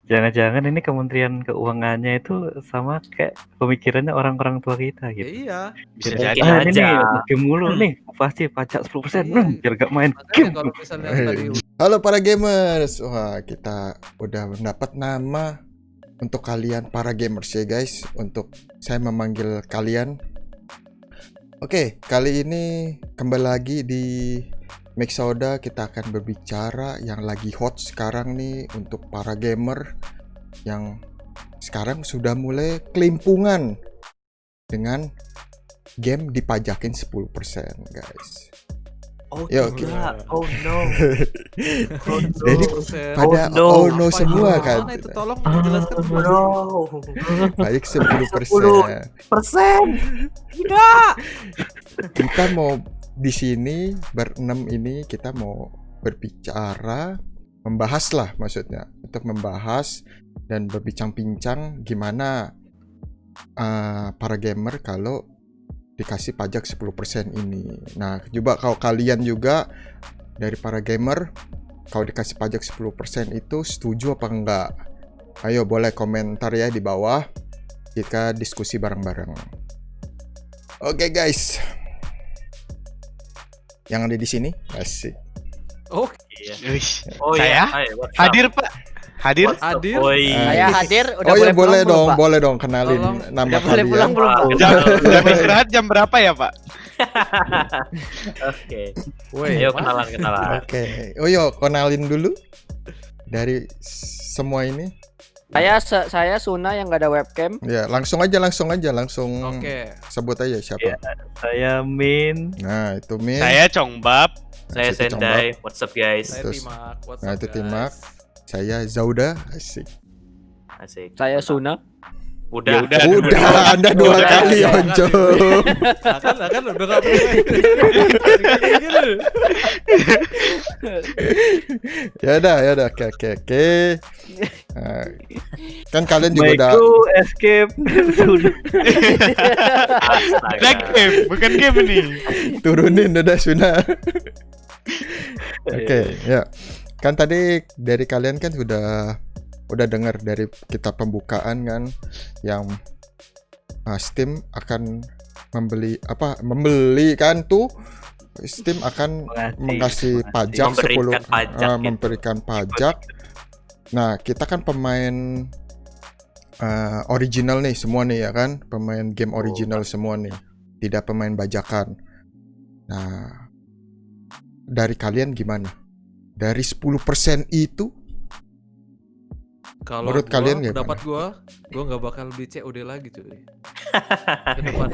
Jangan-jangan ini Kementerian Keuangannya itu sama kayak pemikirannya orang-orang tua kita gitu. Iya. Bisa Kayak, jadi. ini aja. nih game mulu nih, pasti pajak 10%, Iya. biar gak main Makanya game. kalau misalnya tadi Halo para gamers. Wah, kita udah mendapat nama untuk kalian para gamers ya guys. Untuk saya memanggil kalian. Oke, kali ini kembali lagi di Mixoda. Kita akan berbicara yang lagi hot sekarang nih untuk para gamer yang sekarang sudah mulai kelimpungan dengan game dipajakin 10% guys. Oh Yuk, gila. Oh no. Oh no. Jadi pada Oh no. semua kan. Mana itu tolong dijelaskan Oh no. Baik 10%. Tidak. Kita mau di sini berenam ini kita mau berbicara, membahas lah maksudnya, untuk membahas dan berbincang-bincang gimana para gamer kalau dikasih pajak 10% ini. Nah, coba kalau kalian juga dari para gamer, kalau dikasih pajak 10% itu setuju apa enggak? Ayo boleh komentar ya di bawah. Kita diskusi bareng-bareng. Oke guys. Yang ada di sini asik. Oh, Oh Saya iya. What's up? hadir Pak, hadir. hadir. Oi. Saya hadir, udah Oh ya boleh pulang belum, Pak? boleh dong kenalin Tolong. nama Udah boleh kalian. pulang belum, Pak? Jam istirahat jam berapa ya Pak? Oke. Woi, Ayo Mas. kenalan. Oke. Oh yo, kenalin dulu dari semua ini. Saya Suna yang nggak ada webcam. Ya, langsung aja. Oke. Sebut aja siapa. Ya, saya Min. Nah, itu Min. Saya Congbab. Saya Situ Sendai. What's up guys? Saya Terus- Timak. What's Nah, up, itu guys? Timak. Saya Zauda. Asik. Asik. Saya Suna. Udah. Udah, Anda dua Udah, kali ya, Onco. Akan udah nggak boleh. Ya udah. Oke. Nah, kan kalian juga udah Maiku escape. Sudah. Astaga. Black game, bukan game nih. turunin udah Suna. Oke, ya. Kan tadi dari kalian kan udah dengar dari kita pembukaan kan yang Steam akan membeli kan tuh Steam akan mengasih pajak 10 Memberikan pajak gitu. memberikan pajak. Nah, kita kan pemain original nih semua nih ya kan, pemain game original semua nih, tidak pemain bajakan. Nah, dari kalian gimana? Dari 10% itu Kalau Menurut kalian gimana? pendapat gua nggak bakal beli COD lagi cuy. Ke depan.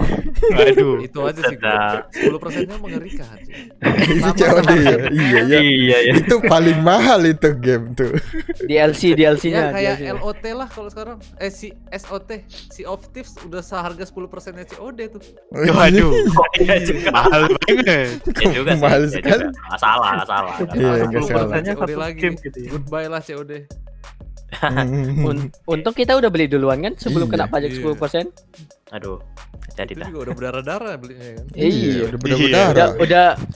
Waduh. Itu aja sih gua. 10%-nya mengerikan sih. itu COD ya. Iya ya. Iya ya. Itu paling mahal itu game tuh. DLC-nya. Ya kayak LOT lah kalau sekarang. Si SOT, Sea of Thieves udah seharga 10%-nya COD tuh. Waduh. Iya juga. Mahal banget. Ya juga sih. Mahal ya sekali. juga. Nggak salah. Iya, nggak salah. 10%-nya COD satu lagi. game gitu ya. Goodbye lah COD. Untung kita udah beli duluan kan sebelum Iya. kena pajak Iya. 10%. Aduh. Jadi Itu dah. juga udah berdarah-darah belinya kan. Iya. udah berdarah.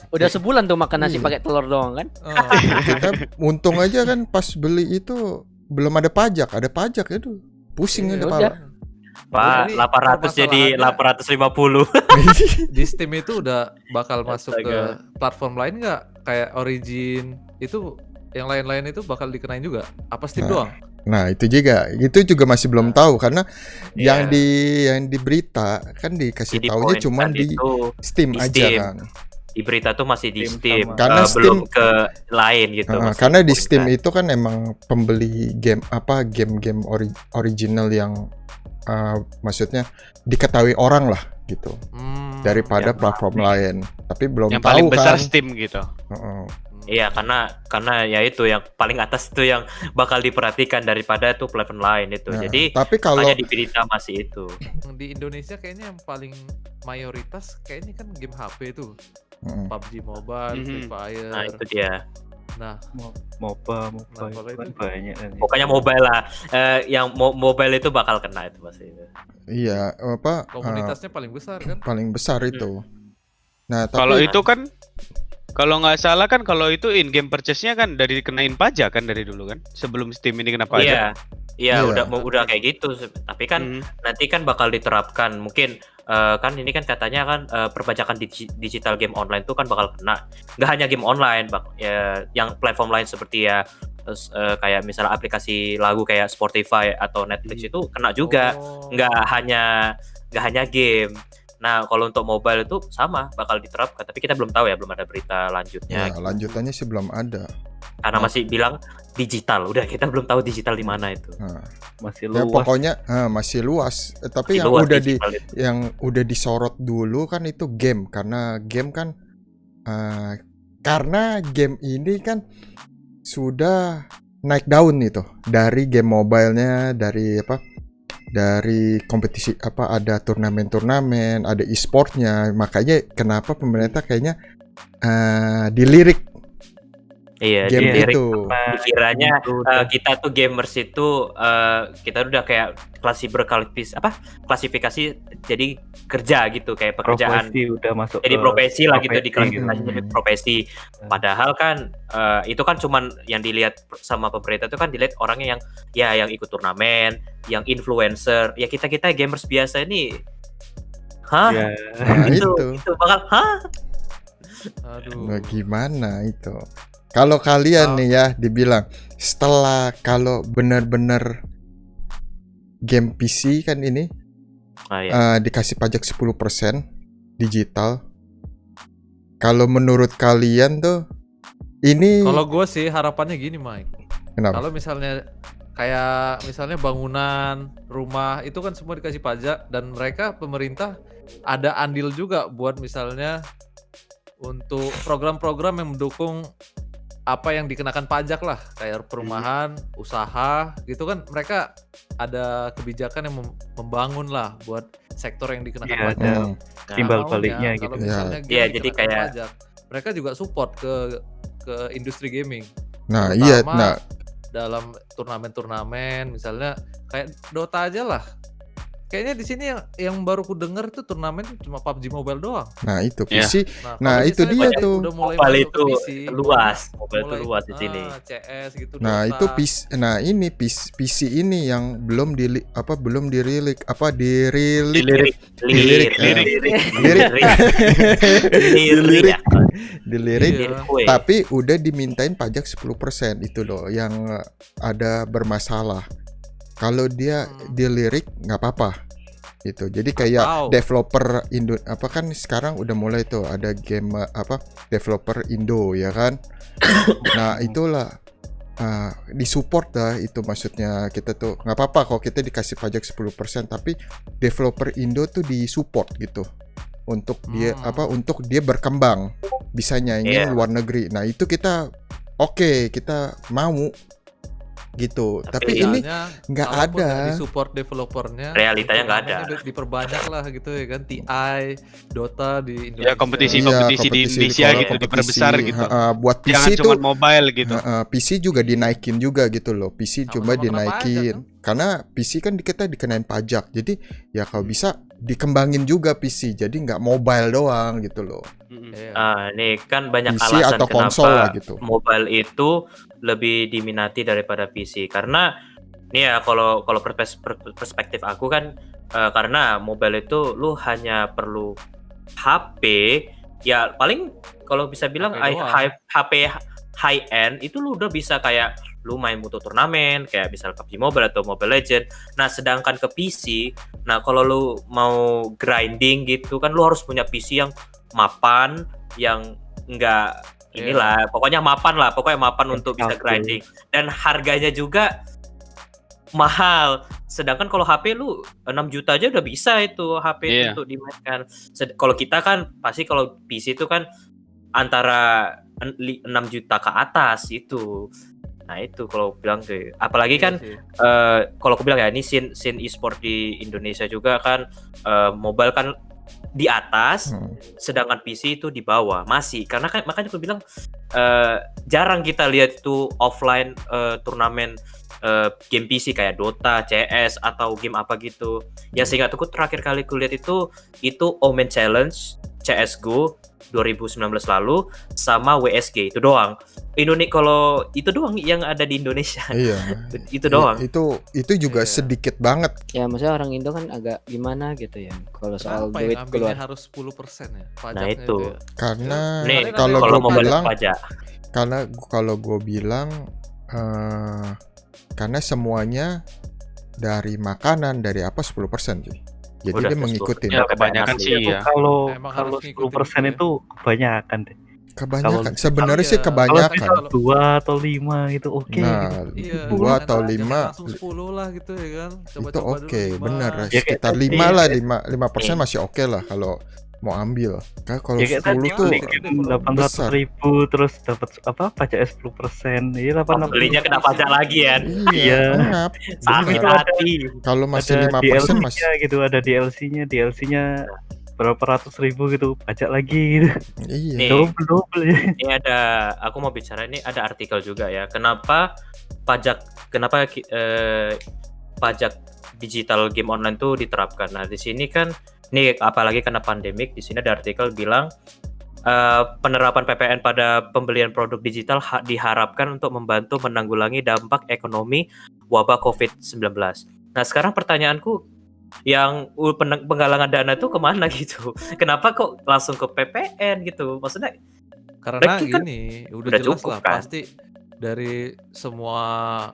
Udah sebulan tuh makan nasi Iya. pakai telur doang kan. Oh, Kita untung aja kan pas beli itu belum ada pajak itu. Pusing Iya, udah udah. pala. Pak, Ini 800 jadi permasalahannya- 850. di Steam itu udah bakal masuk ke Astaga. platform lain nggak? Kayak Origin itu, yang lain-lain itu bakal dikenain juga? Apa Steam Nah, doang? Nah, itu juga masih belum tahu karena yang Iya. di berita kan dikasih Jadi taunya poin cuma tadi di itu Steam di aja Steam. kan. di berita tuh masih di Steam Steam, sama- Karena belum Steam- ke lain gitu. masih Karena di poin Steam kan. itu kan emang pembeli game original yang maksudnya diketahui orang lah gitu daripada ya, platform lain. Tapi belum Yang tahu paling besar kan. Steam gitu. Heeh. Iya, karena ya itu yang paling atas itu yang bakal diperhatikan daripada tuh platform lain itu. Nah, Jadi tapi kalau makanya di berita masih itu. Di Indonesia kayaknya yang paling mayoritas kayaknya kan game HP tuh. Heeh. PUBG Mobile, Free Mhm. Fire. Nah, itu dia. Nah, MOBA Nah, kalau itu kan itu- banyak kan. Pokoknya mobile lah. Yang mobile itu bakal kena itu pasti. iya komunitasnya paling besar kan? paling besar itu. Nah, Kalau tapi itu kan, kalau nggak salah kan, kalau itu in game purchase-nya kan dari kenain pajak kan dari dulu kan, sebelum Steam ini kena pajak. Iya. Iya, Iya. udah kayak gitu. Tapi kan nanti kan bakal diterapkan mungkin kan ini kan katanya kan perpajakan digital game online tuh kan bakal kena. Nggak hanya game online, ya, yang platform lain seperti ya kayak misalnya aplikasi lagu kayak Spotify atau Netflix itu kena juga. Oh. Nggak hanya game. Nah, kalau untuk mobile itu sama bakal diterapkan, tapi kita belum tahu ya, belum ada berita lanjutnya. Ya, lanjutannya sih belum ada. Karena masih bilang digital, udah kita belum tahu digital di mana itu. Nah, Masih ya luas. pokoknya masih luas. Tapi Masih yang luas udah digital itu. yang udah disorot dulu kan itu game, karena game kan karena game ini kan sudah naik daun itu dari game mobilenya, dari kompetisi ada turnamen-turnamen, ada e-sportnya. Makanya kenapa pemerintah kayaknya dilirik Iya, game dilirik. itu. Dikiranya Udah. kita tuh gamers itu kita udah kayak klasifikasi jadi kerja gitu, kayak pekerjaan. Profesi udah masuk Jadi ke profesi lah gitu, profesi diklasifikasi gitu. jadi profesi. Padahal kan itu kan cuman yang dilihat sama pemerintah itu kan dilihat orangnya yang ikut turnamen, yang influencer. Ya kita gamers biasa ini, Ya, Nah, itu bakal Aduh. Nah, gimana itu? Kalau kalian nih ya dibilang setelah kalau benar-benar game PC kan ini dikasih pajak 10% digital. Kalau menurut kalian tuh ini Kalau gue sih harapannya gini, Mike. kenapa? Kalau misalnya kayak misalnya bangunan, rumah itu kan semua dikasih pajak, dan mereka pemerintah ada andil juga buat misalnya untuk program-program yang mendukung apa yang dikenakan pajak lah, kayak perumahan, usaha gitu kan, mereka ada kebijakan yang membangun lah buat sektor yang dikenakan Iya, pajak. ada Nah, timbal Maunya baliknya kalau gitu. misalnya game Iya, jadi dikenakan kayak- pajak, mereka juga support ke industri gaming. Nah, terutama iya, nah Dalam turnamen-turnamen misalnya kayak Dota aja lah. Kayaknya di sini yang baru ku denger tuh turnamen cuma PUBG Mobile doang. itu Iya. PC. Nah, Nah, kalau itu misalnya dia pada tuh. udah mulai Mobile masuk ke itu PC, luas, mobile itu mulai, luas di sini. CS gitu. Nah, Dota. itu PC. Nah, ini PC ini yang belum dirilik Dilirik, Dilirik. dilirik, dilirik Iya. tapi udah dimintain pajak 10% itu loh yang ada bermasalah. Kalau dia dilirik nggak apa-apa gitu. Jadi kayak Tahu. developer Indo kan sekarang udah mulai tuh ada game developer Indo ya kan. Nah, itulah disupport lah itu, maksudnya kita tuh nggak apa-apa kalau kita dikasih pajak 10%, tapi developer Indo tuh disupport gitu untuk dia untuk dia berkembang, bisa nyaingin Iya. luar negeri. Nah, itu kita kita mau gitu. Tapi ini Idealnya, nggak kalaupun ada. nggak disupport developernya, Realitanya nggak ada. turnamennya diperbanyak lah gitu ya kan, TI, Dota di Indonesia. Ya, kompetisi Iya, di Indonesia kalau gitu, kompetisi, diperbesar gitu. buat PC Jangan itu cuma mobile gitu. PC juga dinaikin juga gitu loh. PC cuma Sama-sama kena dinaikin pajak, karena PC kan kita dikenain pajak. Jadi ya kalau bisa dikembangin juga PC. Jadi nggak mobile doang gitu loh. Iya. Nih kan banyak PC alasan atau konsol lah kenapa gitu. mobile itu lebih diminati daripada PC. Karena nih ya kalau perspektif aku kan karena mobile itu lu hanya perlu HP, ya paling kalau bisa bilang HP doang. HP high end itu lu udah bisa kayak lu main untuk turnamen kayak misal PUBG Mobile atau Mobile Legend. Nah, sedangkan ke PC, nah kalau lu mau grinding gitu kan lu harus punya PC yang mapan, yang enggak inilah, pokoknya mapan untuk bisa grinding, dan harganya juga mahal. Sedangkan kalau HP lu 6 juta aja udah bisa itu HP Iya. untuk dimainkan. Kalau kita kan pasti kalau PC itu kan antara 6 juta ke atas itu. Nah, itu kalau bilang tuh. Apalagi kan Iya sih. kalau aku bilang ya, ini scene e-sport di Indonesia juga kan mobile kan di atas, sedangkan PC itu di bawah masih. Karena kan makanya aku bilang jarang kita lihat itu offline turnamen game PC kayak Dota, CS atau game apa gitu. Yang seingat aku terakhir kali aku lihat itu Omen Challenge CS:GO 2019 lalu sama WSG itu doang. Kalau itu doang yang ada di Indonesia. Iya. Itu doang. Itu juga Iya. sedikit banget. Ya maksudnya orang Indo kan agak gimana gitu ya. Kalau soal Kenapa duit yang ambilnya keluar. harus 10% ya? Nah Pajaknya itu. ya? Karena Nih kalau kalau gue mau balik bilang, pajak. kalau gue bilang karena semuanya dari makanan dari apa 10% sih. Jadi Udah, dia mengikutin. Ya kebanyakan Nasi. sih ya. Kalau Emang kalau harus 10% ngikutin itu kebanyakan deh. Kebanyakan. Kalau- Sebenarnya sih Iya. Kalau kebanyakan. bisa 2 atau 5 itu oke gitu. Nah, Iya, 2 jangan- atau jangan 5 langsung 10 lah gitu ya kan. itu Coba-coba dulu oke, 5. bener. Ya, kayak Sekitar tadi, 5 lah, ya. 5% masih oke lah kalau mau ambil. Kan kalau Ya kayak tadi 10 tuh beli game 800.000 terus dapat apa pajaknya 10%. Iya 800. Belinya kena pajak lagi ya. iya, Iya. ngap, Sakit bener. hati. Kalau masih Ada 5% masih DLC-nya gitu, ada DLC-nya berapa ratus ribu gitu, pajak lagi gitu. iya. Nih. Double ya. Ini aku mau bicara, ini ada artikel juga ya. Kenapa pajak digital game online tuh diterapkan? Nah, di sini kan nih apalagi karena pandemik, di sini ada artikel bilang penerapan PPN pada pembelian produk digital diharapkan untuk membantu menanggulangi dampak ekonomi wabah COVID-19. Nah, sekarang pertanyaanku, yang penggalangan dana itu kemana gitu? Kenapa kok langsung ke PPN gitu? Maksudnya Karena berarti kan gini, udah udah jelas cukup lah kan? pasti dari semua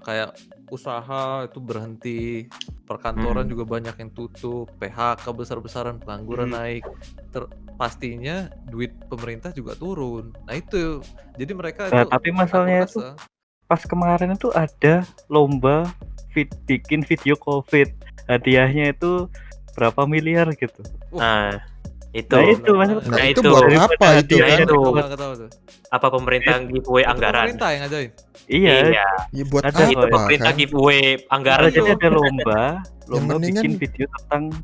kayak usaha itu berhenti, perkantoran juga banyak yang tutup, PHK besar-besaran, pengangguran naik. Pastinya duit pemerintah juga turun. Nah itu, jadi mereka Nah, itu tapi aku masalahnya itu rasa pas kemarin itu ada lomba bikin video COVID. Hadiahnya itu berapa miliar gitu. Nah, itu. Nah, itu maksudnya. Nah, Nah, itu itu. buat Daripada apa itu hadiahnya kan? itu. nggak tahu tuh. Apa pemerintah giveaway Itu anggaran? pemerintah yang ngajain. Iya, Ya buat Ada Itu kok, pemerintah kan? giveaway anggaran jadi tuh. ada lomba mendingan- bikin video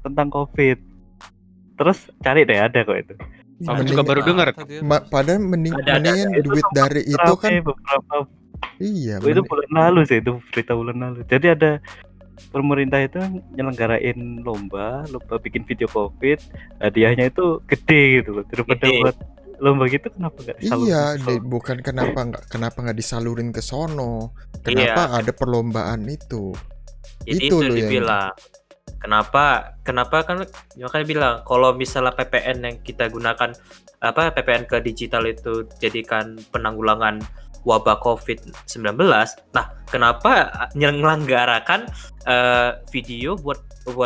tentang COVID. Terus cari deh, ada kok itu. Ya, Aku mending- juga baru dengar. padahal Ada. mendingan Itu duit sempat dari itu kan Rame beberapa iya, itu bulan lalu sih, itu berita bulan lalu. Jadi ada pemerintah itu nyelenggarain lomba bikin video COVID, hadiahnya itu gede gitu loh. Daripada Gede. buat lomba gitu kenapa nggak disalurin iya, ke sono? bukan kenapa nggak disalurin ke sono? Kenapa ada perlombaan itu? Jadi Itu itu loh yang- dibilang. Kenapa kan makanya bilang kalau misalnya PPN yang kita gunakan PPN ke digital itu jadikan penanggulangan wabah COVID-19. Nah, kenapa menyelenggarakan video buat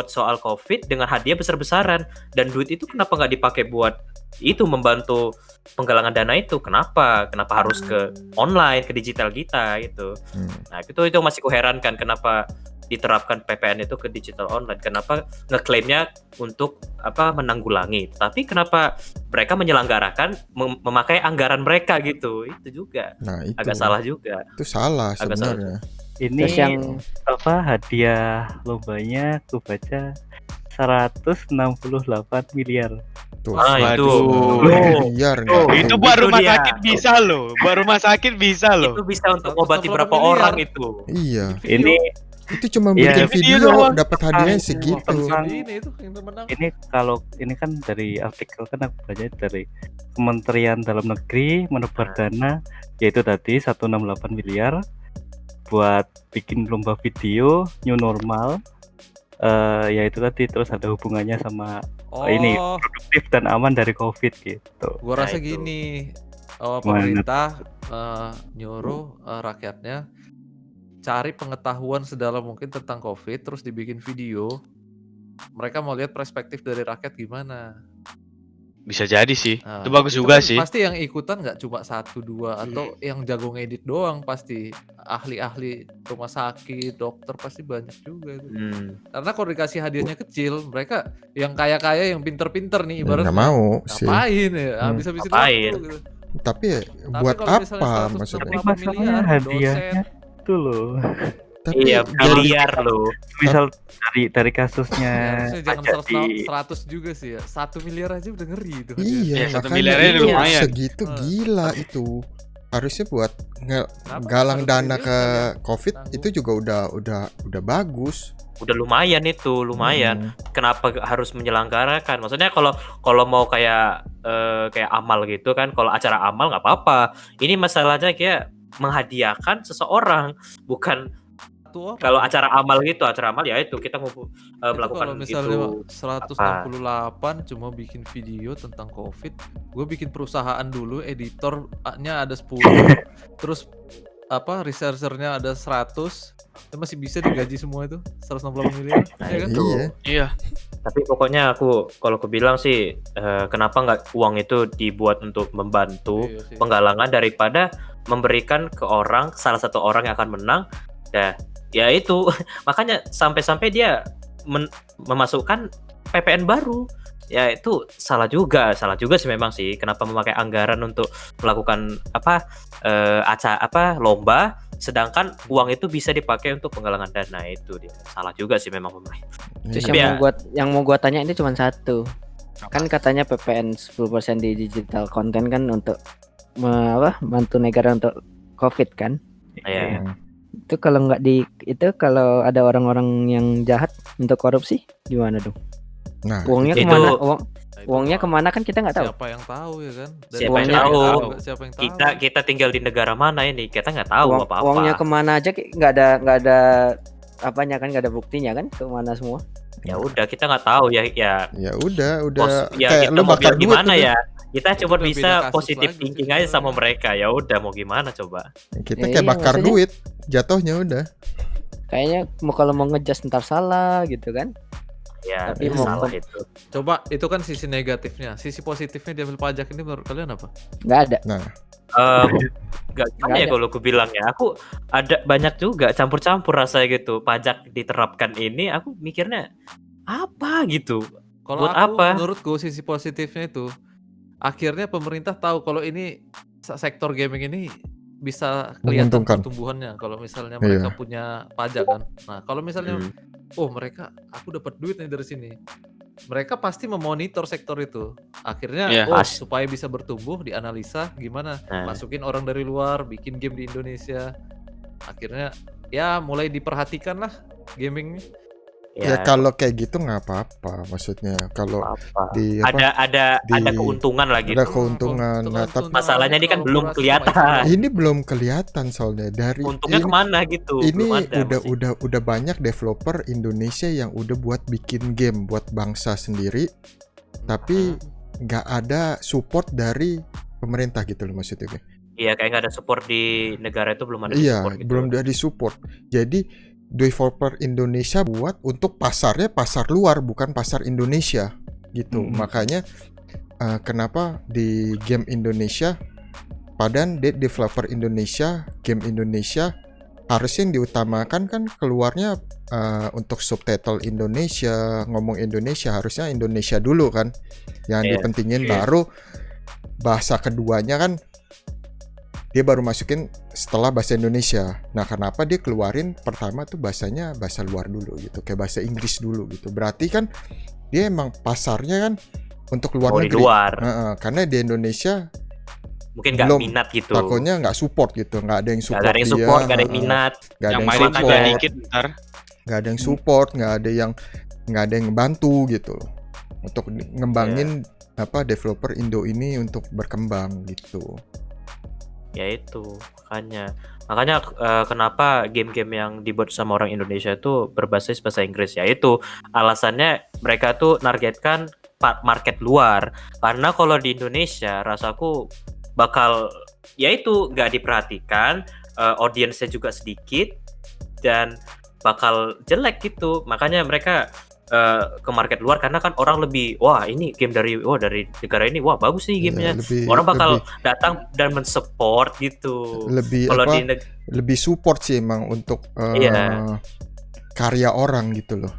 soal COVID dengan hadiah besar-besaran, dan duit itu kenapa nggak dipakai buat itu membantu penggalangan dana itu? Kenapa harus ke online, ke digital kita gitu? Nah, itu masih kuherankan kenapa diterapkan PPN itu ke digital online. Kenapa ngeklaimnya untuk menanggulangi, tapi kenapa mereka menyelenggarakan memakai anggaran mereka gitu? Itu juga Nah, itu agak salah juga. Itu salah Agak salah. sebenarnya. Ini Terus yang hadiah lombanya aku baca 168 miliar. Tuh. Ah, itu. Waduh. Biar Tuh, nggak Itu tuh. buat Itu rumah dia. sakit bisa loh. Buat rumah sakit bisa loh. Itu bisa untuk 168 obati berapa miliar. orang itu. Iya, Ini itu cuma Iya, bikin video video doang. dapat hadiahnya Tentang- segitu. tentang- Ini itu yang menang. ini kan dari artikel kan aku baca dari Kementerian Dalam Negeri menebar dana yaitu tadi 168 miliar buat bikin lomba video new normal, yaitu tadi, terus ada hubungannya sama ini produktif dan aman dari COVID gitu. Gua Nah, rasa itu. gini, pemerintah nyuruh rakyatnya cari pengetahuan sedalam mungkin tentang COVID, terus dibikin video. Mereka mau lihat perspektif dari rakyat gimana. Bisa jadi sih. Nah, Itu bagus itu juga kan sih. Pasti yang ikutan nggak cuma 1-2 atau yang jago ngedit doang, pasti ahli-ahli rumah sakit, dokter pasti banyak juga itu. Karena kalau dikasih hadiahnya kecil, mereka yang kaya-kaya, yang pinter-pinter nih ibaratnya. Nggak mau sih. Ngapain ya? Hmm. Habis-habisin Ngapain? waktu gitu. Tapi Tapi buat kalau misalnya apa 168 maksudnya? Tapi masalahnya miliar, hadiahnya itu loh. Tapi Iya, jadi miliar loh. Misal dari kasusnya Ya, harusnya jangan pajak di 100 juga sih ya. 1 miliar aja udah ngeri itu. iya, Ya, 1 makanya miliarnya itu lumayan. segitu gila itu. harusnya buat Kenapa galang harus dana serius ke kalian? COVID Tanggung. itu juga udah bagus. Udah lumayan itu, lumayan. Kenapa harus menyelenggarakan? Maksudnya kalau mau kayak kayak amal gitu kan, kalau acara amal nggak apa-apa. Ini masalahnya kayak menghadiahkan seseorang, bukan Satu orang. kalau acara amal gitu. Acara amal ya itu kita Itu melakukan kalau misalnya itu 168 cuma bikin video tentang COVID, gue bikin perusahaan dulu, editornya ada 10, terus apa researchernya ada 100, itu masih bisa digaji semua itu 168 miliar, Nah, ya kan? itu. Iya. Iya. Tapi pokoknya kalau aku bilang sih kenapa nggak uang itu dibuat untuk membantu Iya sih. penggalangan daripada memberikan ke orang, salah satu orang yang akan menang. Ya itu makanya sampai dia memasukkan PPN baru. Ya itu salah juga sih memang sih. Kenapa memakai anggaran untuk melakukan lomba, sedangkan uang itu bisa dipakai untuk penggalangan dana. Itu dia salah juga sih memang pemerintah. Terus Tapi yang mau gua tanya ini cuma satu. Kan katanya PPN 10% di digital content kan untuk bantu negara untuk COVID kan? Ya, Itu kalau nggak kalau ada orang-orang yang jahat untuk korupsi gimana dong? Nah, Uangnya itu- kemana? Nah, itu Uangnya mah kemana kan kita nggak tahu. Siapa yang tahu ya kan? Dan Siapa yang uangnya tahu? Siapa yang tahu? kita tinggal di negara mana ini? Kita nggak tahu apa-apa. Uangnya kemana aja nggak ada apanya kan, nggak ada buktinya kan kemana semua. Ya udah kita nggak tahu ya ya udah ya kayak kita lu mau bakar bilang duit gimana udah. ya, kita cuma Udah bisa beda kasus positive lagi sih thinking aja sama sebenarnya. mereka. Ya udah mau gimana coba. Kita Ya kayak iya, bakar maksudnya- duit jatuhnya udah. Kayaknya kalau mau ngejas ntar salah gitu kan. Ya Tapi itu mau- salah itu. Coba itu kan sisi negatifnya. Sisi positifnya diambil pajak ini menurut kalian apa? Nggak ada. Nah, Gak gimana Nggak ya ada. kalau aku bilang ya. Aku ada banyak juga campur-campur rasanya gitu. Pajak diterapkan ini aku mikirnya apa gitu. Kalau Buat aku apa? menurutku sisi positifnya itu akhirnya pemerintah tahu kalau ini sektor gaming ini bisa kelihatan Menguntungkan. pertumbuhannya kalau misalnya Iya. mereka punya pajak kan. Nah, kalau misalnya Hmm. aku dapat duit nih dari sini. Mereka pasti memonitor sektor itu. Akhirnya Iya. Pas. supaya bisa bertumbuh dianalisa gimana Nah. masukin orang dari luar, bikin game di Indonesia. Akhirnya ya mulai diperhatikan lah gaming nih. ya kalau kayak gitu nggak apa-apa. Maksudnya kalau apa. di apa? Ada di- keuntungan lah gitu. Ada keuntungan. Nah, tapi Masalahnya ini kan belum kolaborasi sama kelihatan. ini belum kelihatan soalnya dari Untungnya ini, kemana gitu? ini Belum ada masih. udah banyak developer Indonesia yang udah buat bikin game buat bangsa sendiri, tapi nggak ada support dari pemerintah gitu loh maksudnya. Iya, kayak nggak ada support di negara itu, belum ada Iya, support gitu. belum ada support. Jadi developer Indonesia buat untuk pasarnya pasar luar bukan pasar Indonesia gitu. Makanya kenapa di game Indonesia padahal developer Indonesia, game Indonesia harusnya yang diutamakan kan keluarnya untuk subtitle Indonesia, ngomong Indonesia harusnya Indonesia dulu kan. Yang Iya. dipentingin Iya. baru bahasa keduanya kan dia baru masukin setelah bahasa Indonesia. Nah, kenapa dia keluarin pertama tuh bahasanya bahasa luar dulu gitu, kayak bahasa Inggris dulu gitu. Berarti kan dia emang pasarnya kan untuk luar Mau di negeri. luar. Karena di Indonesia Mungkin nggak belum, minat gitu. takutnya nggak support gitu, nggak ada yang support Nggak ada yang dia, support, nggak ada yang minat. nggak ada Yang yang mainin juga support, dikit ntar. nggak ada yang support, nggak ada yang bantu gitu loh untuk ngembangin apa developer Indo ini untuk berkembang gitu. Ya itu makanya kenapa game-game yang dibuat sama orang Indonesia itu berbasis bahasa Inggris, ya itu alasannya mereka tuh nargetkan market luar. Karena kalau di Indonesia rasaku bakal ya itu nggak diperhatikan, audiensnya juga sedikit dan bakal jelek gitu. Makanya mereka ke market luar karena kan orang lebih ini game dari negara ini bagus sih gamenya. Orang bakal datang dan mensupport gitu. Lebih Kalau apa? Lebih support sih emang untuk karya orang gitu loh.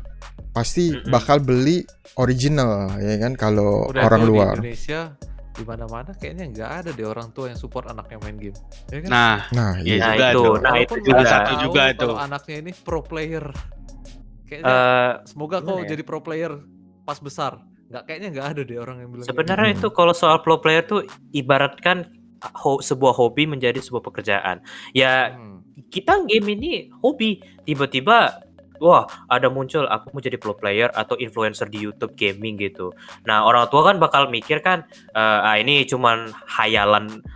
Pasti bakal beli original ya kan kalau Udah orang tuh luar. Di Indonesia di mana-mana kayaknya nggak ada deh orang tua yang support anaknya main game. Ya kan? Nah, iya. Nah, juga itu. tuh. Nah, Walaupun itu nggak juga. Satu tahu juga kalau tuh. anaknya ini pro player. Kayaknya semoga kau gimana ya? jadi pro player pas besar. Kayaknya nggak ada deh orang yang bilang. Sebenarnya itu kalau soal pro player tuh ibaratkan sebuah hobi menjadi sebuah pekerjaan. Ya Hmm. kita game ini hobi, tiba-tiba wah ada muncul aku mau jadi pro player atau influencer di YouTube gaming gitu. Nah orang tua kan bakal mikir kan ini cuman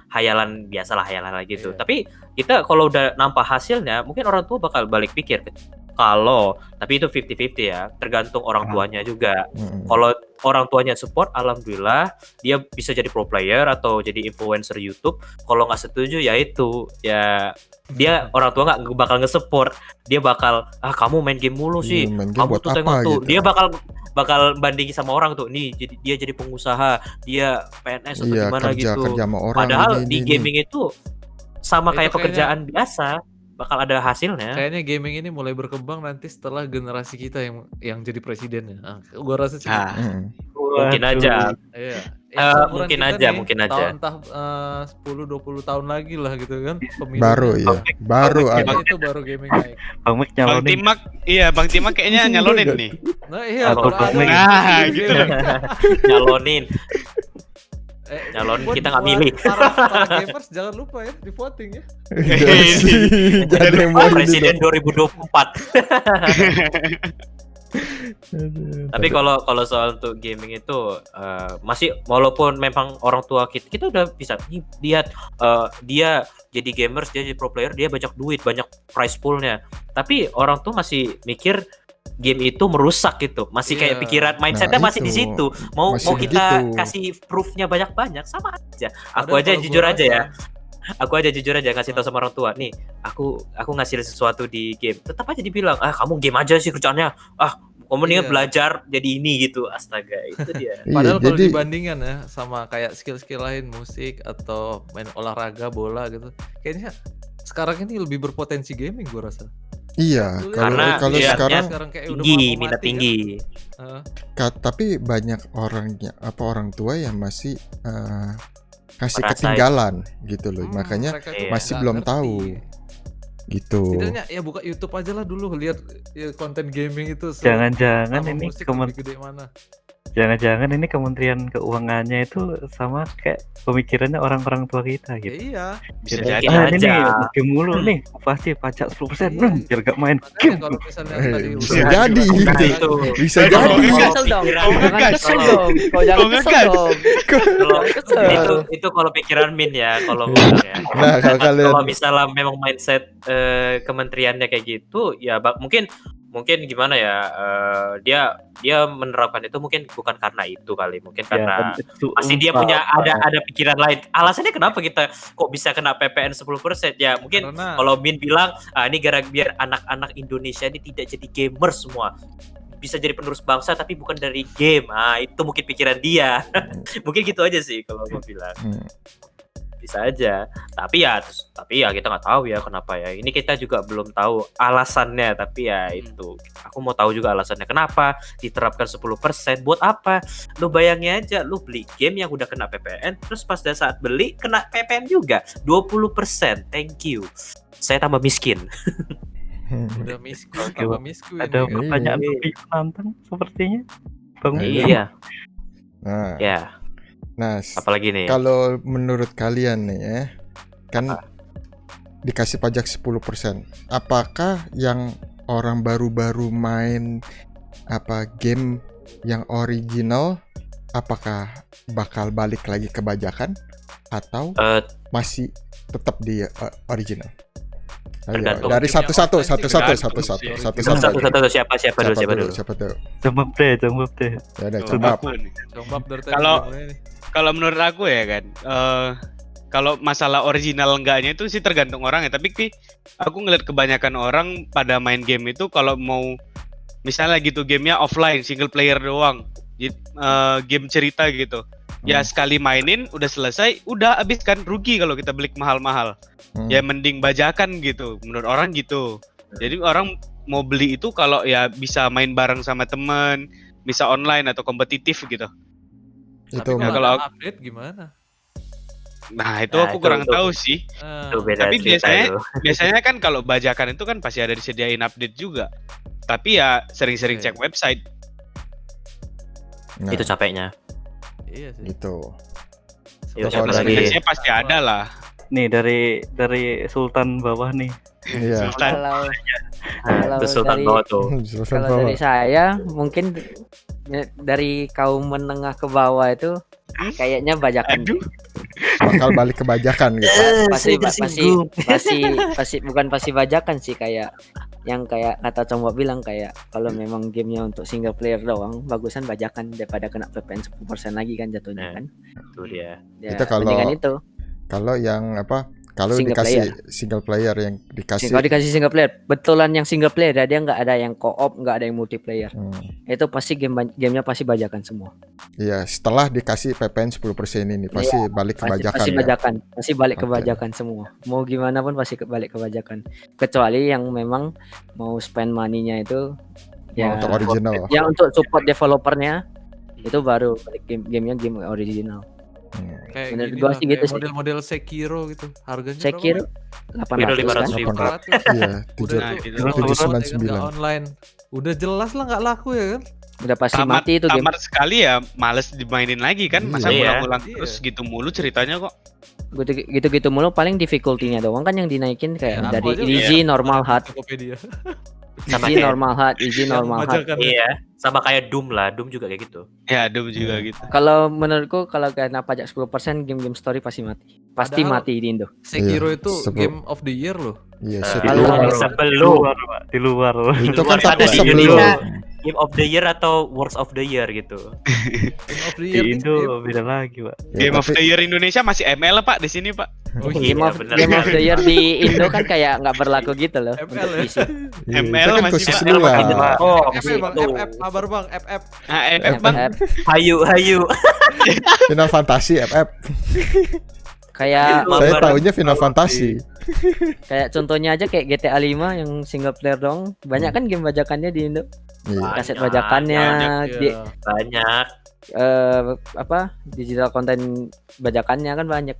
hayalan biasalah hayalan lah gitu. Iya. Tapi kita kalau udah nampak hasilnya mungkin orang tua bakal balik pikir kalau tapi itu 50-50 ya, tergantung orang tuanya juga. Kalau orang tuanya support, alhamdulillah dia bisa jadi pro player atau jadi influencer YouTube. Kalau nggak setuju ya itu ya dia orang tua nggak bakal nge-support. Dia bakal kamu main game mulu sih, Main game kamu buat tuh tengok apa tuh. gitu. Dia bakal bandingin sama orang tuh. Nih dia jadi pengusaha, dia PNS atau Iya, gimana kerja gitu. sama orang Padahal ini, di ini. gaming itu sama Itu kayak kayaknya- pekerjaan biasa, bakal ada hasilnya. Kayaknya gaming ini mulai berkembang nanti setelah generasi kita yang jadi presidennya. Gua rasa sih. Ah, Mungkin aja. Iya. Mungkin aja. 10-20 tahun lagi lah gitu kan. pemilunya. Baru ya, baru Bang ada. Itu baru gaming naik. Bang Mik Bang nyalonin. Timak, iya Bang Timak kayaknya nyalonin nih. Nah iya, Atau udah ada. Bang Mik. Nah, gitu loh. Nyalonin. Nyalon buat- kita nggak buat milih. Para gamers jangan lupa ya di voting ya. Jadi yang mau Presiden 2024. Tapi kalau soal untuk gaming itu masih walaupun memang orang tua kita udah bisa lihat dia jadi gamers, dia jadi pro player, dia banyak duit, banyak prize poolnya. Tapi orang tuh masih mikir game itu merusak gitu. Masih kayak Iya. pikiran mindsetnya Nah, masih di itu. situ. Mau Masih kita begitu. kasih proofnya banyak-banyak sama aja. Aku Padahal aja kalau jujur gua aja ya. rasa- Aku aja jujur aja ngasih tahu sama orang tua, nih, aku ngasih sesuatu di game. Tetap aja dibilang, kamu game aja sih kerjaannya. Kamu mendingan Iya. belajar jadi ini gitu. Astaga, itu dia. Iya, Padahal kalau jadi dibandingkan ya sama kayak skill-skill lain, musik atau main olahraga bola gitu, kayaknya sekarang ini lebih berpotensi gaming gua rasa. iya, Karena kalau dia- sekarang kayak udah Tinggi, mau minat mati tinggi. kan. tapi banyak orang tua yang masih kasih Merasa ketinggalan gitu loh. Hmm, Makanya mereka Iya. tuh masih nggak belum ngerti. tahu gitu. Setidaknya ya buka YouTube aja lah dulu lihat ya, konten gaming itu. Jangan-jangan sama ini musik kemen- lebih gede mana? jangan-jangan ini Kementerian Keuangannya itu sama kayak pemikirannya orang-orang tua kita Ya gitu. iya. Bisa Mungkin jadi. aja. Ini game mulu nih, pasti pajak 10%, Iya. biar gak main Makanya game. kalau misalnya Eh, tadi bisa udah- jadi. Nah, itu. Bisa Kalau jadi. enggak, Kesel dong, pikiran- kau jangan ngegas. kesel dong, kau jangan Kau kesel ngegas. dong. Kalau Kesel. itu kalau pikiran Min ya, kalau gua ya. Nah, kalau kalian Kalau misalnya memang mindset kementeriannya kayak gitu, ya mungkin gimana ya, dia menerapkan itu mungkin bukan karena itu kali, mungkin Ya, karena kan itu pasti dia umpama. punya ada pikiran lain. Alasannya kenapa kita kok bisa kena PPN 10%? Ya mungkin Karena kalau Min bilang ini biar anak-anak Indonesia ini tidak jadi gamer semua, bisa jadi penerus bangsa tapi bukan dari game. Itu mungkin pikiran dia. Mungkin gitu aja sih kalau gue bilang. Hmm. Bisa aja. Tapi ya kita nggak tahu ya kenapa ya. Ini kita juga belum tahu alasannya, tapi ya itu. Aku mau tahu juga alasannya kenapa diterapkan 10%. Buat apa? Lu bayangin aja, lu beli game yang udah kena PPN, terus pas saat beli kena PPN juga 20%. Thank you. Saya tambah miskin. udah misku, Oke, tambah Bang. misku Ada ini. pertanyaan Iya. lebih penantang sepertinya. Bang Mik. Iya. Nah, Ya, nah, apalagi nih. kalau menurut kalian nih ya, kan dikasih pajak 10%. Apakah yang orang baru-baru main game yang original apakah bakal balik lagi ke bajakan atau Eh, masih tetap di original? Ayo, Tergantung. dari Game yang satu-satu, offline sih satu-satu, tergantung satu-satu, sih. satu-satu. satu siapa dulu. Siapa dulu? Jawab deh. Ya udah, Tuh, coba. aku nih. Coba dari tadi Kalau- dimulai nih. Kalau menurut aku ya kan, kalau masalah original enggaknya itu sih tergantung orang ya. Tapi aku ngeliat kebanyakan orang pada main game itu kalau mau misalnya gitu gamenya offline single player doang, game cerita gitu. Ya sekali mainin udah selesai, udah habis kan, rugi kalau kita beli mahal-mahal. Hmm. Ya mending bajakan gitu, menurut orang gitu. Jadi orang mau beli itu kalau ya bisa main bareng sama temen, bisa online atau kompetitif gitu. Tapi Itu Nah, kalau kalau ada update gimana? Nah itu Nah, aku itu- kurang itu. tahu sih. Itu beda Tapi cerita itu. Biasanya kan kalau bajakan itu kan pasti ada disediain update juga. Tapi ya sering-sering Oke. cek website. Nah, Itu capeknya. Iya sih. gitu. Ya, Kalau siapa dari- lagi? Rekomendasinya pasti ada lah. Nih dari Sultan bawah nih. Iya. Sultan. Kalau Nah, itu Sultan dari- bawah tuh. Sultan kalau bawah. dari saya mungkin dari kaum menengah ke bawah itu kayaknya bajakan. Aduh. Bakal balik ke bajakan gitu. Pasti bukan pasti bajakan sih, kayak yang kayak kata Combok bilang, kayak kalau memang gamenya untuk single player doang, bagusan bajakan daripada kena PPN 10% lagi kan jatuhnya Nah. kan. Itu dia. Ya, Itu kalau- mendingan itu. Kalau yang apa? Kalau Single dikasih single player yang dikasih. Kalau dikasih single player, betulan yang single player, dia nggak ada yang co-op, nggak ada yang multiplayer. Itu pasti gamenya pasti bajakan semua. Iya, setelah dikasih PPN 10% ini pasti balik ke bajakan. Pasti ya? bajakan, pasti balik ke Oke. bajakan semua. Mau gimana pun pasti balik ke bajakan. Kecuali yang memang mau spend money-nya itu ya Untuk original. yang untuk support developernya itu baru balik gamenya game original. Kayak Bener, gini gua lah, sih kayak gitu sih. model-model Sekiro gitu. Harganya Sekiro berapa? 800 kan. 500.000. 800. Iya, Udah Nah, tuh gitu. kalau 799. nggak online. Udah jelas lah nggak laku ya kan? Udah pasti Tamat, mati itu game. tamat sekali ya, males dimainin lagi kan. Masa Iya. ngulang-ngulang Iya. terus gitu mulu ceritanya kok. Gitu-gitu mulu, paling difficulty-nya doang kan yang dinaikin kayak Ya, dari aku aja easy, udah normal, hard, Tokopedia. Sama easy, kayak- normal, hard, easy, Yang normal, hard. membajakan. Iya, sama kayak Doom lah. Doom juga kayak gitu. Ya, Doom juga gitu. Kalau menurutku kalau kena pajak 10% game-game story pasti mati. Pasti Padahal- mati di Indo. Sekiro Iya, itu sebelum- game of the year loh. Iya, Di Kalau- luar, sebelum. Di sebelum luar, Pak. Di luar. Itu luar kan tapi ada di sebelum. Indonesia. Game of the Year atau Worst of the Year gitu. Game of the Di year nih, Indo game. beda lagi, Pak. Ya, Game of tapi- the Year Indonesia masih ML Pak di sini Pak. Oh Iya, Game of bener Game of sekali. the Year di Indo kan kayak nggak berlaku gitu loh ML untuk ya. PC. Iya, ML itu kan masih- khusus ML lu masih lah. Oh, FF bang, FF, kabar bang, FF. Nah, Bang. hayu. Final Fantasy FF. Kayak Saya Babaran. taunya Final Fantasy. kayak contohnya aja kayak GTA 5 yang single player dong. Banyak kan game bajakannya di Indo. Iya. Kaset Banyak, bajakannya, Banyak, di, ya. Banyak. apa digital konten bajakannya kan banyak.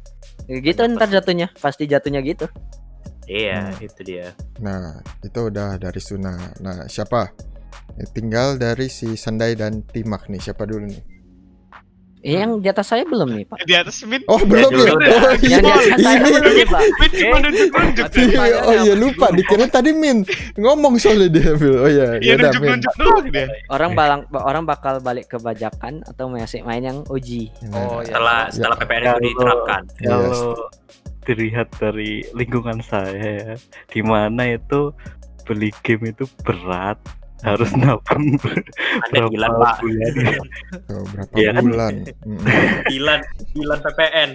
Gitu ntar jatuhnya, pasti jatuhnya gitu. Iya, itu dia. Nah, itu udah dari Suna. Nah, siapa? Tinggal dari si Sandai dan Timak nih. Siapa dulu nih? Yang di atas saya belum nih, Pak. Di atas Min. Oh, belum dulu ya? udah. Oh, Yang di iya. atas saya belum nih, Pak. Min cuma nunjuk-nunjuk. Oh iya lupa, dikira tadi Min ngomong soalnya dia Bil. Oh iya, Iya ya udah Min. nunjuk-nunjuk doang dia. Orang bakal balik ke bajakan atau masih main yang OG. Oh ya. Setelah PPN itu Kalau- diterapkan. Kalau dilihat dari lingkungan saya ya, di mana itu beli game itu berat, harus nabung Anda gila, Pak. bulan. Oh, berapa Iya kan? bulan? Bilan PPN.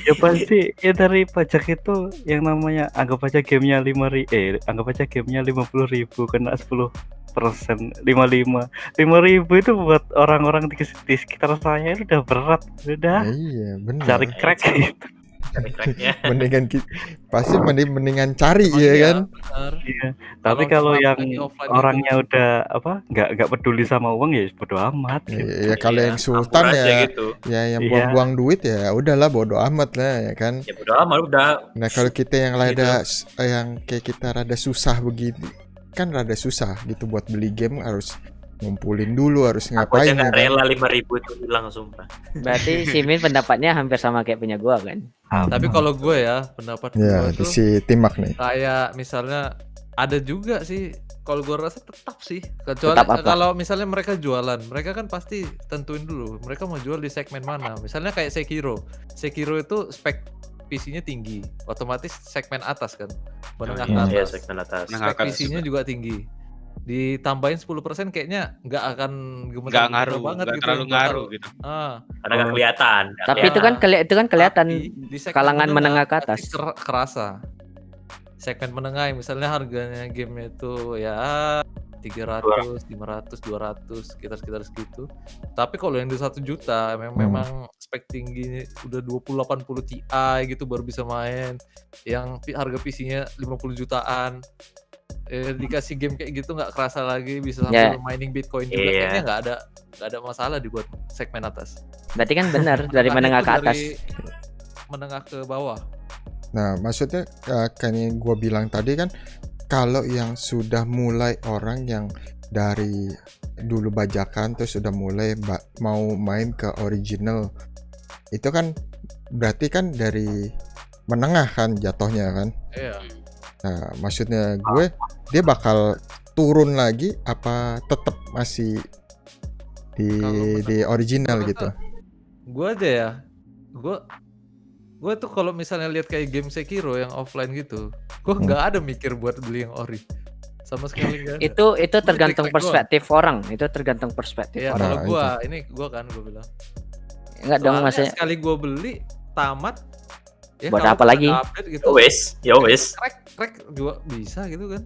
Ya pasti ya dari pajak itu yang namanya anggap aja gamenya 50.000 kena 10%, 55.000 itu buat orang-orang di sekitar saya itu udah berat, udah Iya, benar. cari crack gitu. Crack-cracknya. Mendingan pasti mendingan cari Emang ya iya, kan? benar. Iya. Tapi Kalau kalau cuma yang lagi offline orangnya udah apa nggak peduli sama uang ya bodo amat gitu. Ya kalau yang Sultan Ampun aja ya, gitu. ya yang Iya. buang-buang duit ya udahlah bodo amat lah ya kan. Ya bodo amat udah. Nah kalau kita yang yang kayak kita rada susah begini, kan rada susah gitu buat beli game harus ngumpulin dulu, harus Aku aja ngapain ya nggak kan? rela 5.000 itu hilang sumpah. Berarti si Min pendapatnya hampir sama kayak punya gua kan. Tapi kalau gue ya, pendapat Ya gue di tuh si Timak nih. kayak misalnya ada juga sih, kalau gue rasa tetap sih, kecuali Tetap apa? kalau misalnya mereka jualan, mereka kan pasti tentuin dulu mereka mau jual di segmen mana. Misalnya kayak Sekiro itu spek PC-nya tinggi, otomatis segmen atas kan, menengah ke Hmm. Iya, atas. segmen atas. Menengah Spek ke atas PC-nya juga tinggi. Ditambahin 10% kayaknya nggak akan Nggak ngaruh, banget nggak gitu. terlalu ngaruh gitu. Karena nggak kelihatan. nggak Tapi itu kelihatan. kan kelihatan Tapi di segmen kalangan menengah ke pasti atas. kerasa. Segmen menengah yang misalnya harganya game itu ya 300, 500, 200 sekitar segitu. Tapi kalau yang di 1 juta memang spek tinggi udah 2080 Ti gitu baru bisa main. Yang harga PC-nya 50 jutaan. Dikasih game kayak gitu nggak kerasa lagi bisa sambil mining Bitcoin juga. Iya. Kayaknya nggak ada masalah dibuat segmen atas. Berarti kan benar dari Makanya menengah itu ke atas. dari menengah ke bawah. Nah maksudnya kan yang gue bilang tadi kan kalau yang sudah mulai orang yang dari dulu bajakan terus sudah mulai mau main ke original itu kan berarti kan dari menengah kan jatuhnya kan. Iya. Nah, maksudnya gue dia bakal turun lagi apa tetap masih di original Gua gitu. rasa gue aja ya, gue tuh kalau misalnya lihat kayak game Sekiro yang offline gitu, gue nggak ada mikir buat beli yang ori sama sekali nggak ada. Itu tergantung crack doang. perspektif orang. Itu tergantung perspektif Ya orang. kalau Nah, gue ini gue bilang Enggak dong soalnya maksudnya. sekali gue beli tamat ya Buat kalau apa ada lagi? update gitu Ya wes. crack juga bisa gitu kan.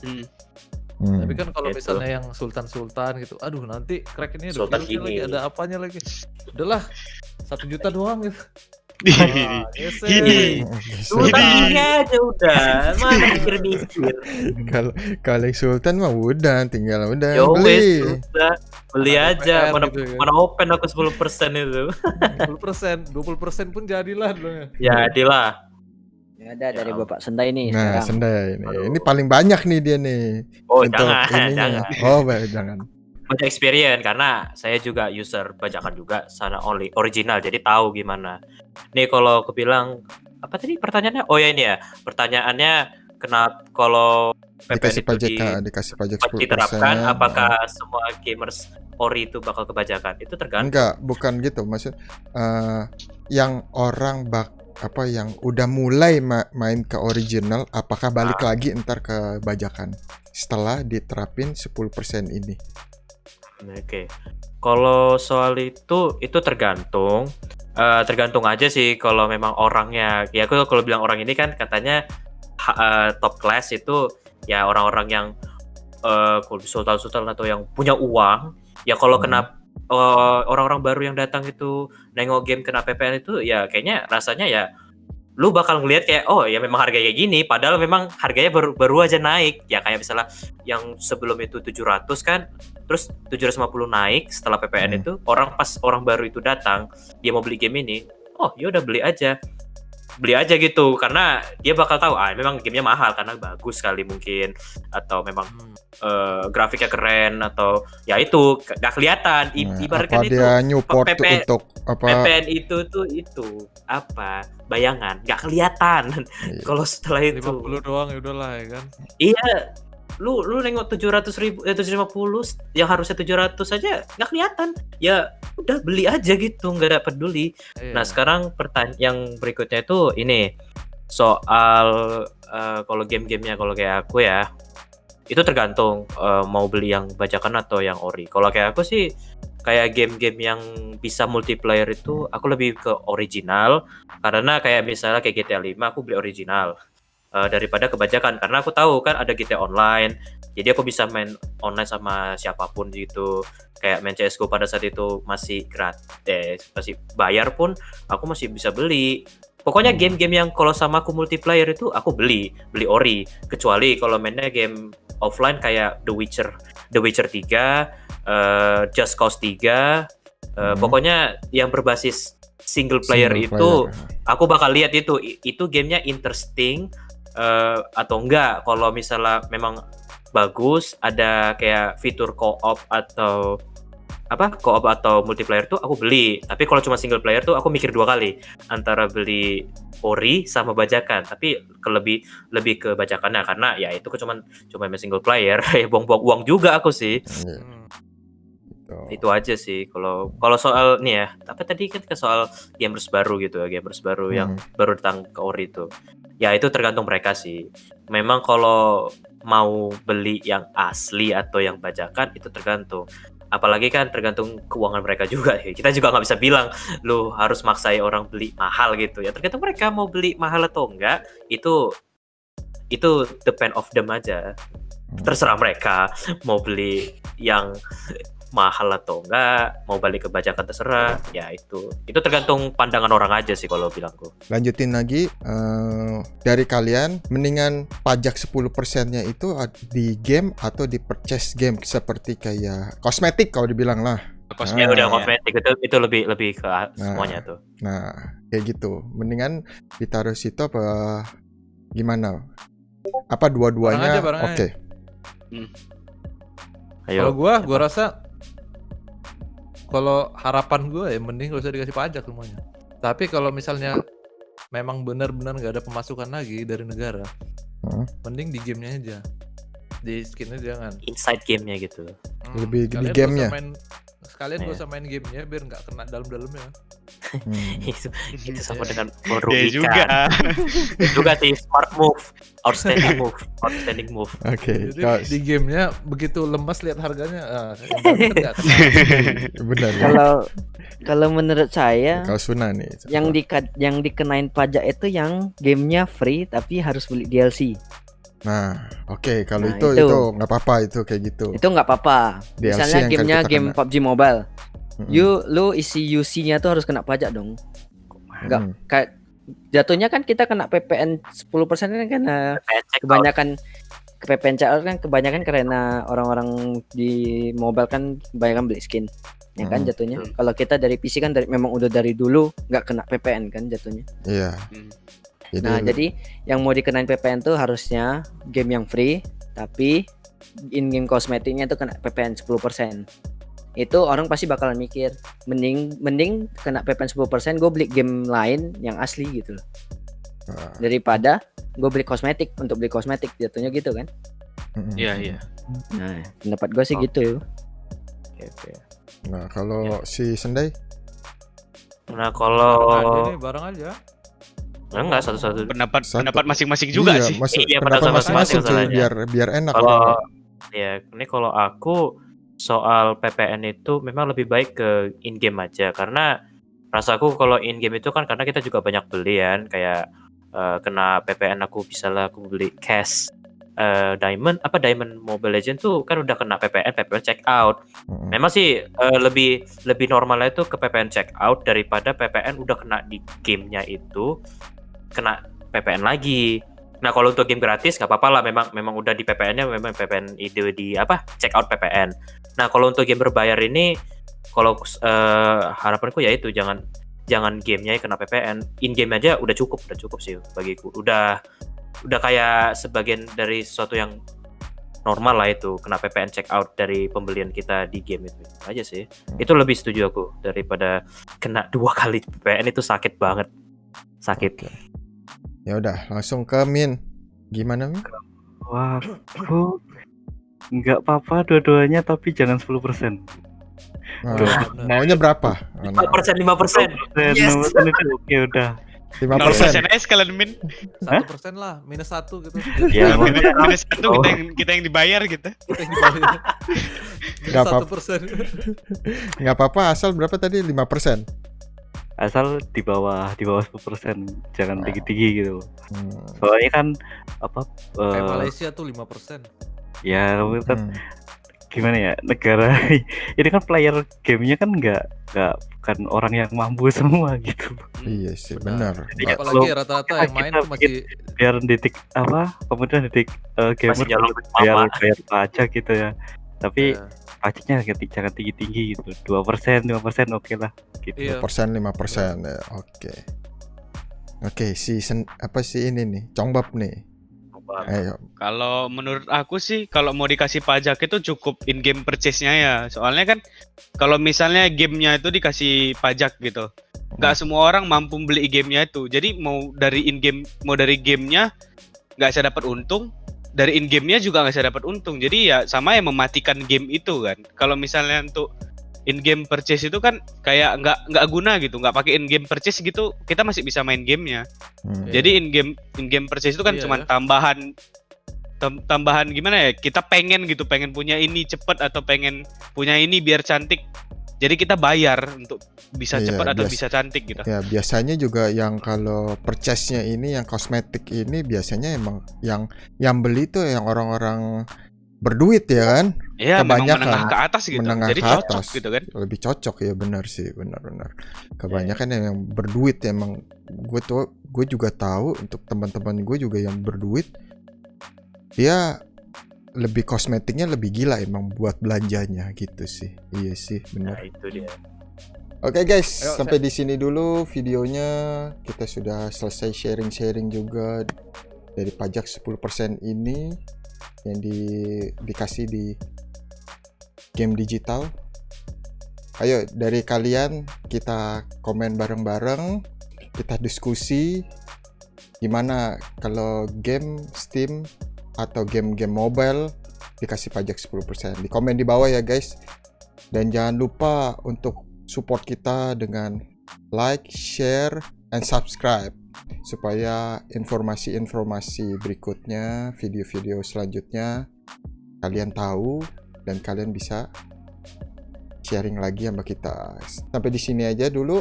Hmm. Tapi kan kalau Gitu. misalnya yang sultan gitu, aduh nanti crack ini ada Sultan virusnya lagi, ini. ada apanya lagi. Udahlah, 1 juta doang gitu. Ini. Wah, geser. Ini. Sultan ini aja udah. Mana mikir-mikir. Kalau yang Sultan mah udah tinggal udah Ya wes, beli. udah. Beli Ada aja. PR Mana gitu kan. mana open aku 10% itu. 20% pun jadilah dong ya. Jadilah. Ya ada dari Ya. Bapak Senda ini Nah, sekarang. Sendai ini. Aduh. Ini paling banyak nih dia nih. Oh, untuk jangan. ininya. Oh, jangan. Banyak experience karena saya juga user bajakan juga sana only original jadi tahu gimana. Nih kalau aku bilang apa tadi pertanyaannya? Oh ya ini ya. Pertanyaannya kenapa kalau Dikasih PPN itu pajak, dikasih pajak 10%. diterapkan apakah semua gamers ori itu bakal kebajakan? Itu tergantung. Enggak, bukan gitu. Maksud yang orang yang udah mulai main ke original apakah balik lagi ntar ke bajakan setelah diterapin 10% ini. Oke. Kalau soal itu tergantung. Tergantung aja sih kalau memang orangnya. Ya aku kalau bilang orang ini kan katanya top class itu ya orang-orang yang sultan-sultan atau yang punya uang. Ya kalau kena orang-orang baru yang datang itu nengok game kena PPN itu ya kayaknya rasanya ya lu bakal ngelihat kayak oh ya memang harganya kayak gini padahal memang harganya baru aja naik ya kayak misalnya yang sebelum itu 700 kan terus 750 naik setelah PPN itu orang baru itu datang dia mau beli game ini oh ya udah beli aja gitu karena dia bakal tahu memang gamenya mahal karena bagus sekali mungkin atau memang grafiknya keren atau ya itu gak kelihatan ibaratkan apa itu dia Newport PP untuk apa PPN itu apa bayangan gak kelihatan kalau setelah itu 50 doang ya udahlah ya kan. iya lu nengok 700.000 750 yang harusnya 700 aja nggak kelihatan ya udah beli aja gitu nggak ada peduli. Iya. Nah sekarang pertanyaan yang berikutnya itu ini soal kalau game-gamenya kalau kayak aku ya itu tergantung mau beli yang bajakan atau yang ori. Kalau kayak aku sih kayak game-game yang bisa multiplayer itu aku lebih ke original karena kayak misalnya kayak GTA 5 aku beli original daripada kebajakan karena aku tahu kan ada GTA Online jadi aku bisa main online sama siapapun gitu kayak main CSGO pada saat itu masih gratis masih bayar pun aku masih bisa beli pokoknya game-game yang kalau sama aku multiplayer itu aku beli ori kecuali kalau mainnya game offline kayak The Witcher 3 Just Cause 3 pokoknya yang berbasis single player itu aku bakal lihat itu gamenya interesting atau enggak kalau misalnya memang bagus ada kayak fitur co-op atau multiplayer tuh aku beli tapi kalau cuma single player tuh aku mikir 2 kali antara beli ori sama bajakan tapi lebih ke bajakannya karena ya itu cuma main single player ya buang-buang uang juga aku sih. Itu aja sih kalau soal nih ya apa tadi kan ke soal gamers baru gitu ya gamers baru yang baru datang ke ori itu ya itu tergantung mereka sih memang kalau mau beli yang asli atau yang bajakan itu tergantung apalagi kan tergantung keuangan mereka juga ya kita juga nggak bisa bilang lu harus maksain orang beli mahal gitu ya tergantung mereka mau beli mahal atau enggak itu depend of them aja terserah mereka mau beli yang mahal atau enggak mau balik ke bajakan terserah ya itu tergantung pandangan orang aja sih kalau bilangku. Lanjutin lagi dari kalian mendingan pajak 10%-nya itu di game atau di purchase game seperti kayak kosmetik kalau dibilang lah. Ya udah kosmetik itu lebih ke semuanya tuh. Nah kayak gitu mendingan ditaruh situ apa gimana apa dua-duanya oke. Ayo. Kalau gua rasa kalau harapan gue ya mending gak usah dikasih pajak semuanya. Tapi kalau misalnya memang benar-benar nggak ada pemasukan lagi dari negara, mending di gamenya aja, di skinnya jangan. Inside gamenya gitu. Lebih di Kalian gamenya. Sekalian gak usah main gamenya biar nggak kena dalam-dalamnya. Itu sama dengan Dia merugikan. juga. Juga sih smart move, outstanding move. Oke, Jadi di gamenya begitu lemas lihat harganya, internet nggak kena. benar ya. Kalau menurut saya Kalau Suna nih. yang dikenain pajak itu yang gamenya free tapi harus beli DLC. Nah, oke, kalau Nah, itu itu. nggak apa-apa itu kayak gitu. Itu nggak apa-apa. DLC Misalnya yang gamenya kita game kena. PUBG Mobile. Mm-mm. Lu isi UC-nya tuh harus kena pajak dong. Enggak Mm. kayak jatuhnya kan kita kena PPN 10% kan karena kebanyakan PPN checkout kan kebanyakan karena orang-orang di mobile kan kebanyakan beli skin. Ya kan jatuhnya. Kalau kita dari PC kan memang udah dari dulu nggak kena PPN kan jatuhnya. Iya. Nah, jadi yang mau dikenain PPN tuh harusnya game yang free tapi in-game kosmetiknya tuh kena PPN 10%. Itu orang pasti bakalan mikir, mending kena PPN 10% gue beli game lain yang asli gitu loh. Daripada gue beli kosmetik untuk beli kosmetik jatuhnya gitu kan. Iya. Nah, pendapat gue sih gitu. Oke. Nah, kalau si Sendai Nah kalau Barang aja. enggak satu-satu. pendapat masing-masing juga iya, sih. Iya, pendapat pendapat masing-masing masing-masing cuy, masalahnya. biar enak. Kalau ya ini kalau aku soal PPN itu memang lebih baik ke in game aja karena rasaku kalau in game itu kan karena kita juga banyak beli kan kayak kena PPN aku beli cash Diamond Mobile Legends tuh kan udah kena PPN check out. Memang sih lebih normalnya itu ke PPN check out daripada PPN udah kena di gamenya itu kena PPN lagi. Nah kalau untuk game gratis nggak apa-apa lah, memang udah di PPN-nya memang PPN ide di check out PPN. Nah kalau untuk game berbayar ini kalau harapanku ya itu jangan gamenya kena PPN, in game aja udah cukup sih bagiku. Udah kayak sebagian dari sesuatu yang normal lah itu kena PPN check out dari pembelian kita di game itu aja sih. Itu lebih setuju aku daripada kena 2 kali PPN, itu sakit banget. Ya udah, langsung ke Min. Gimana Min? Wah, aku nggak apa-apa dua-duanya tapi jangan 10%. Maunya berapa? 5%. Yes. Itu oke udah. 5%. aja kalian Min. 1% lah, minus 1 gitu. Ya, Minus 1 kita yang dibayar gitu. Nggak apa-apa. 1%. Nggak apa-apa, asal berapa tadi? 5%. asal di bawah 10%, jangan tinggi-tinggi gitu. Soalnya kan Kayak Malaysia tuh 5%. ya kan gimana ya, negara ini kan player gamenya kan bukan orang yang mampu semua gitu. Iya sih, benar. Ya, Apalagi rata-rata yang main tuh masih biar didik kemudian didik gamer Masih jalan bayar pajak gitu ya. Tapi pajaknya jangan tinggi-tinggi gitu. 2%, 5% oke lah gitu. Iya. 5% ya. Oke, apa sih ini nih? Congbab nih. Ayo. Kalau menurut aku sih kalau mau dikasih pajak itu cukup in-game purchase-nya ya. Soalnya kan kalau misalnya gamenya itu dikasih pajak gitu, nggak semua orang mampu beli gamenya itu. Jadi mau dari gamenya nggak bisa dapat untung, dari in-gamenya juga nggak bisa dapat untung. Jadi ya sama yang mematikan game itu kan. Kalau misalnya untuk in-game purchase itu kan kayak nggak guna gitu, nggak pakai in-game purchase gitu kita masih bisa main gamenya. Jadi in-game purchase itu kan cuma tambahan gimana ya, kita pengen punya ini cepet atau pengen punya ini biar cantik, jadi kita bayar untuk bisa cepet atau bisa cantik gitu. Ya biasanya juga yang kalau purchase-nya ini yang kosmetik ini biasanya emang yang beli tuh yang orang-orang berduit ya kan? Iya, kebanyakan menengah ke atas gitu. Jadi cocok gitu kan? Lebih cocok ya, benar sih, benar. Kebanyakan yang berduit emang gue juga tahu untuk teman-teman gue juga yang berduit, dia lebih kosmetiknya lebih gila emang buat belanjanya gitu sih. Iya sih, benar. Nah, itu dia. Oke guys, sampai di sini dulu videonya. Kita sudah selesai sharing-sharing juga dari pajak 10% ini yang dikasih di game digital. Ayo dari kalian kita komen bareng-bareng, kita diskusi gimana kalau game Steam atau game-game mobile dikasih pajak 10%. Di komen di bawah ya guys. Dan jangan lupa untuk support kita dengan like, share, and subscribe supaya informasi-informasi berikutnya, video-video selanjutnya kalian tahu dan kalian bisa sharing lagi sama kita. Sampai di sini aja dulu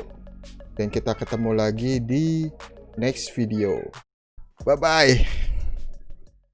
dan kita ketemu lagi di next video. Bye bye.